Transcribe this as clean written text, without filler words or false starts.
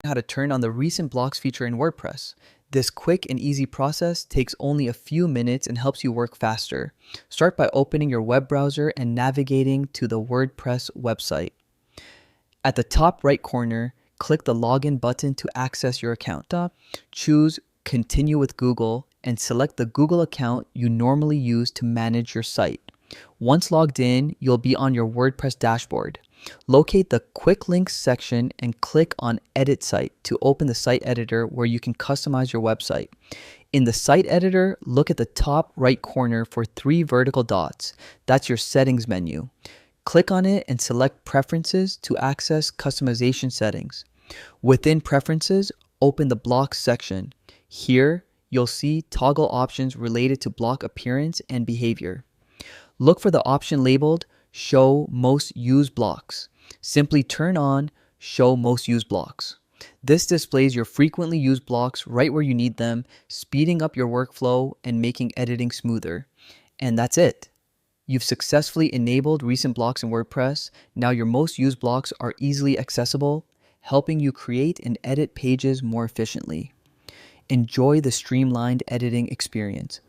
How to turn on the recent blocks feature in WordPress. This quick and easy process takes only a few minutes and helps you work faster. Start by opening your web browser and navigating to the WordPress website. At the top right corner, click the login button to access your account. Choose Continue with Google and select the Google account you normally use to manage your site. Once logged in, you'll be on your WordPress dashboard. Locate the Quick Links section and click on Edit Site to open the site editor where you can customize your website. In the site editor, look at the top right corner for 3 vertical dots. That's your settings menu. Click on it and select Preferences to access customization settings. Within Preferences, open the Blocks section. Here, you'll see toggle options related to block appearance and behavior. Look for the option labeled Show Most Used Blocks. Simply turn on Show Most Used Blocks. This displays your frequently used blocks right where you need them, speeding up your workflow and making editing smoother. And that's it. You've successfully enabled recent blocks in WordPress. Now your most used blocks are easily accessible, helping you create and edit pages more efficiently. Enjoy the streamlined editing experience.